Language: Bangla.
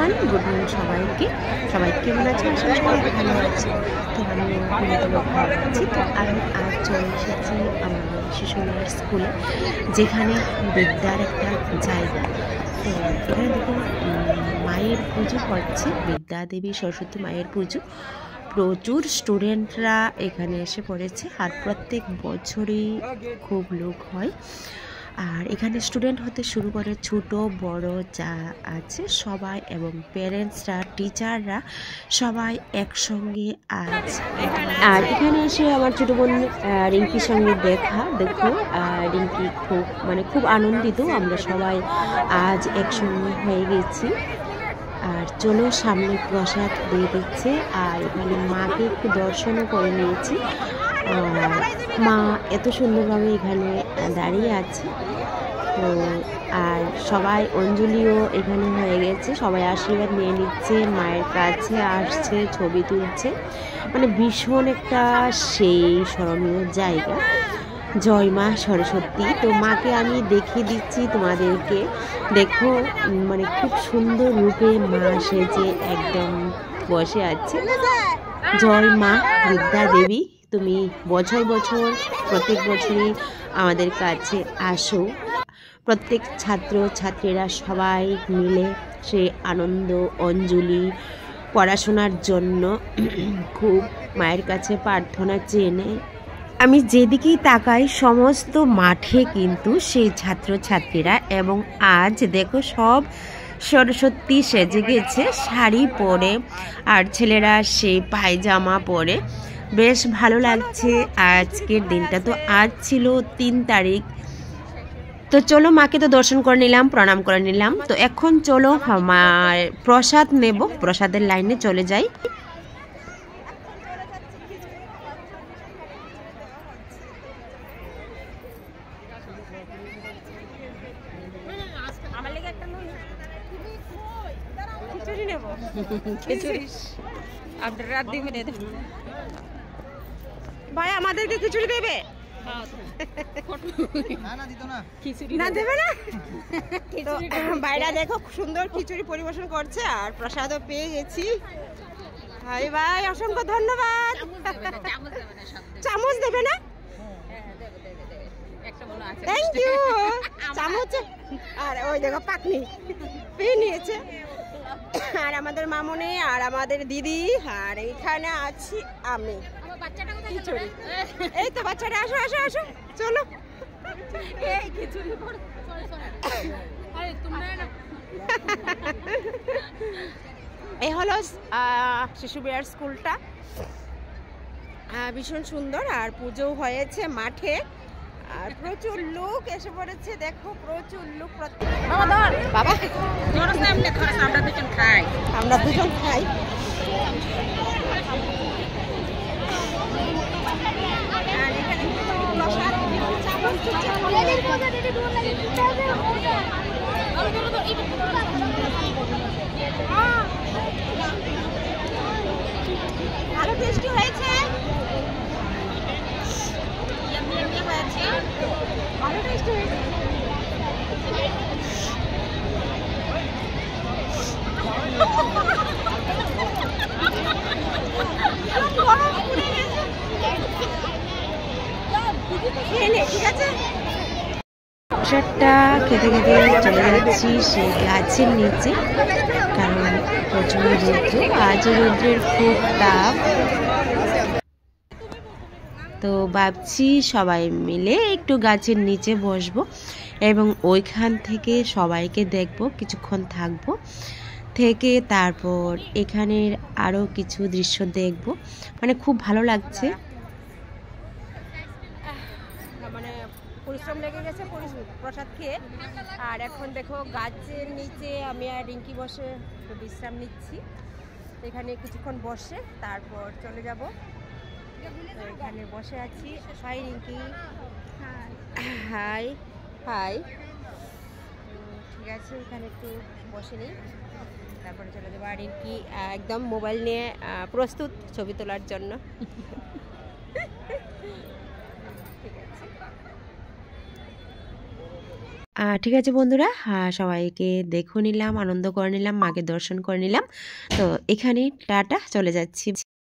এভরিওয়ান, গুড মর্নিং সবাইকে। সবাই কেমন আছে? আশা করি ভালো আছে। তো আমি ভালো আছি। তো আমি আজ চলে এসেছি আমার শিশু মেয়ের স্কুলে, যেখানে বিদ্যার একটা জায়গা। তো এখানে দেখুন মায়ের পুজো হচ্ছে, বিদ্যা দেবী সরস্বতী মায়ের পুজো। প্রচুর স্টুডেন্টরা এখানে এসে পড়েছে, আর প্রত্যেক বছরই খুব লোক হয়। আর এখানে স্টুডেন্ট হতে শুরু করে ছোট বড় যা আছে সবাই, এবং প্যারেন্টসরা, টিচাররা সবাই একসঙ্গে আছে। আর এখানে এসে আমার ছোট বোন রিঙ্কির সঙ্গে দেখো রিঙ্কি খুব আনন্দিত। আমরা সবাই আজ একসঙ্গে হয়ে গেছি। আর চলো, সামনে প্রসাদ দিয়ে দিচ্ছে, আর এখানে মাকে একটু দর্শনও করে নিয়েছি। মা এত সুন্দরভাবে এখানে দাঁড়িয়ে আছে। তো আর সবাই অঞ্জলিও এখানে হয়ে গেছে, সবাই আশীর্বাদ নিয়ে নিচ্ছে, মায়ের কাছে আসছে, ছবি তুলছে। ভীষণ একটা সেই স্মরণীয় জায়গা। জয় মা সরস্বতী। তো মাকে আমি দেখিয়ে দিচ্ছি তোমাদেরকে, দেখো খুব সুন্দর রূপে মা সেজে একদম বসে আছে। জয় মা বিদ্যা দেবী, তুমি বছর বছর প্রত্যেক বছরই আমাদের কাছে আসো। প্রত্যেক ছাত্র ছাত্রীরা সবাই মিলে সে আনন্দ অঞ্জলি পড়াশোনার জন্য খুব মায়ের কাছে প্রার্থনা চেয়ে নেয়। আমি যেদিকেই তাকাই সমস্ত মাঠে কিন্তু সেই ছাত্রছাত্রীরা, এবং আজ দেখো সব সরস্বতী সেজে গেছে শাড়ি পরে, আর ছেলেরা সেই পায়জামা পরে। বেশ ভালো লাগছে আজকের দিনটা। তো আজ ছিল 3 তারিখ। তো চলো, মাকে তো দর্শন করে নিলাম, প্রণাম করে নিলাম। তো এখন চলো আমার প্রসাদ নেব, প্রসাদের লাইনে চলে যাই। খিচুড়ি নেব, খিচুড়ি আপনার রাত দিবে ভাই, আমাদেরকে খিচুড়ি দেবে না দেবে না? বাইরে দেখো সুন্দর খিচুড়ি পরিবেশন করছে, আর প্রসাদও পেয়ে গেছি। ভাই ভাই অসংখ্য ধন্যবাদ। চামচ দেবে না? Thank you. চামচ আর ওই দেখো পাকনি পেয়ে নিয়েছে। আর আমাদের মামনি আর আমাদের দিদি, আর এইখানে আছি আমি। খিচুড়ি, এই তো বাচ্চাটা, আসো আসো আসো, চলো। এই হলো শিশু বিহার স্কুলটা, ভীষণ সুন্দর। আর পুজো হয়েছে মাঠে, আর প্রচুর লোক এসে পড়েছে, দেখো প্রচুর লোক। বাবা আমরা দুজন খাই। ভালো টেস্টি হয়েছে, ভালো টেস্টি হয়েছে। ঠিক আছে, প্রসাদটা খেতে খেতে চলে যাচ্ছি সেই গাছের নিচে, কারণ প্রচুর রৌদ্র, আজ রৌদ্রের খুব তাপ। তো ভাবছি সবাই মিলে একটু গাছের নিচে বসবো, এবং ওইখান থেকে সবাইকে দেখবো, কিছুক্ষণ থাকবো, থেকে তারপর এখানের আরও কিছু দৃশ্য দেখবো। খুব ভালো লাগছে। পরিশ্রম লেগে গেছে প্রসাদ খেয়ে। আর এখন দেখো গাছের নিচে আমি আর রিঙ্কি বসে বিশ্রাম নিচ্ছি। এখানে কিছুক্ষণ বসে তারপর চলে যাব। এখানে বসে আছি। হাই রিঙ্কি। Hi hi. ঠিক আছে, এখানে একটু বসে নিই, তারপরে চলে যাবো। আর রিঙ্কি একদম মোবাইল নিয়ে প্রস্তুত ছবি তোলার জন্য। ঠিক আছে বন্ধুরা, সবাইকে দেখে নিলাম, আনন্দ করে নিলাম, মাকে দর্শন করে নিলাম। তো এখানেই টাটা, চলে যাচ্ছি।